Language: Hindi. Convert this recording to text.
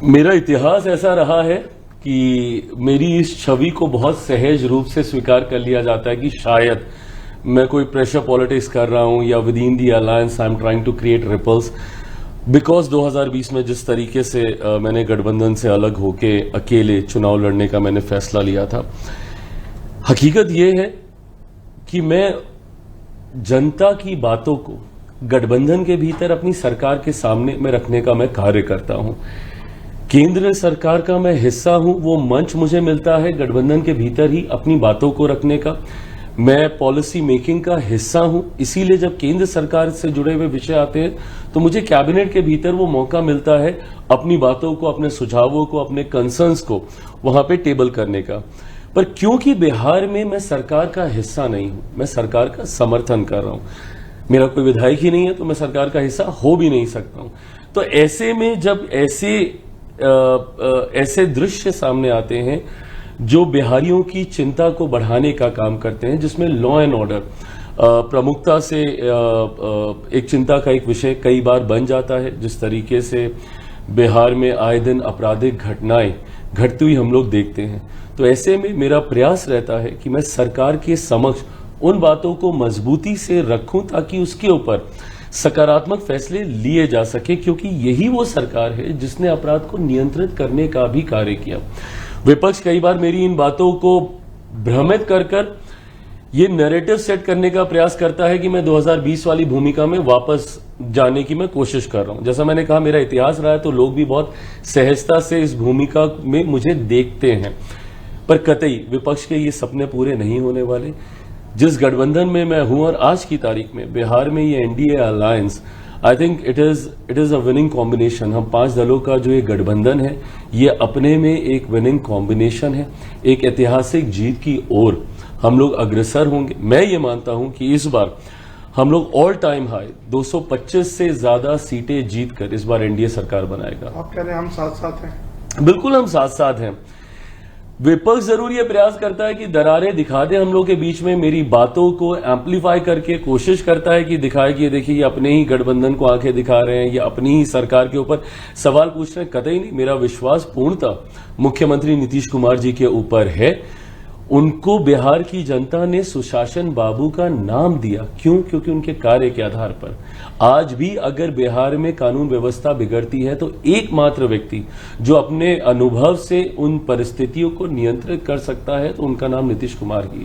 मेरा इतिहास ऐसा रहा है कि मेरी इस छवि को बहुत सहज रूप से स्वीकार कर लिया जाता है कि शायद मैं कोई प्रेशर पॉलिटिक्स कर रहा हूं या within the alliance I am trying to create ripples because 2020 में जिस तरीके से मैंने गठबंधन से अलग होके अकेले चुनाव लड़ने का मैंने फैसला लिया था। हकीकत यह है कि मैं जनता की बातों को गठबंधन के भीतर अपनी सरकार के सामने में रखने का मैं कार्य करता हूं। केंद्र सरकार का मैं हिस्सा हूं, वो मंच मुझे मिलता है गठबंधन के भीतर ही अपनी बातों को रखने का। मैं पॉलिसी मेकिंग का हिस्सा हूं, इसीलिए जब केंद्र सरकार से जुड़े हुए विषय आते हैं तो मुझे कैबिनेट के भीतर वो मौका मिलता है अपनी बातों को, अपने सुझावों को, अपने कंसर्न्स को वहां पे टेबल करने का। पर क्योंकि बिहार में मैं सरकार का हिस्सा नहीं हूं, मैं सरकार का समर्थन कर रहा हूं, मेरा कोई विधायक ही नहीं है तो मैं सरकार का हिस्सा हो भी नहीं सकता हूं। तो ऐसे में जब ऐसे दृश्य सामने आते हैं जो बिहारियों की चिंता को बढ़ाने का काम करते हैं, जिसमें लॉ एंड ऑर्डर प्रमुखता से एक चिंता का एक विषय कई बार बन जाता है, जिस तरीके से बिहार में आए दिन आपराधिक घटनाएं घटती हुई हम लोग देखते हैं। तो ऐसे में मेरा प्रयास रहता है कि मैं सरकार के समक्ष उन बातों को मजबूती से रखूं ताकि उसके ऊपर सकारात्मक फैसले लिए जा सके, क्योंकि यही वो सरकार है जिसने अपराध को नियंत्रित करने का भी कार्य किया। विपक्ष कई बार मेरी इन बातों को भ्रमित कर ये नैरेटिव सेट करने का प्रयास करता है कि मैं 2020 वाली भूमिका में वापस जाने की मैं कोशिश कर रहा हूं। जैसा मैंने कहा, मेरा इतिहास रहा है तो लोग भी बहुत सहजता से इस भूमिका में मुझे देखते हैं, पर कतई विपक्ष के ये सपने पूरे नहीं होने वाले। जिस गठबंधन में मैं हूं और आज की तारीख में बिहार में ये NDA alliance, I think it is a winning combination. हम 5 दलों का जो ये गठबंधन है ये अपने में एक विनिंग कॉम्बिनेशन है। एक ऐतिहासिक जीत की ओर हम लोग अग्रसर होंगे। मैं ये मानता हूं कि इस बार हम लोग ऑल टाइम हाई 225 से ज्यादा सीटें जीतकर इस बार एनडीए सरकार बनाएगा। आप कह रहे हैं हम साथ साथ हैं? बिल्कुल हम साथ साथ हैं। विपक्ष जरूर ये प्रयास करता है कि दरारें दिखा दे हम लोग के बीच में, मेरी बातों को एम्पलीफाई करके कोशिश करता है कि दिखाए कि देखिए ये अपने ही गठबंधन को आंखें दिखा रहे हैं, ये अपनी ही सरकार के ऊपर सवाल पूछ रहे हैं। कतई नहीं, मेरा विश्वास पूर्णतः मुख्यमंत्री नीतीश कुमार जी के ऊपर है। उनको बिहार की जनता ने सुशासन बाबू का नाम दिया। क्यों? क्योंकि उनके कार्य के आधार पर आज भी अगर बिहार में कानून व्यवस्था बिगड़ती है तो एकमात्र व्यक्ति जो अपने अनुभव से उन परिस्थितियों को नियंत्रित कर सकता है तो उनका नाम नीतीश कुमार ही है।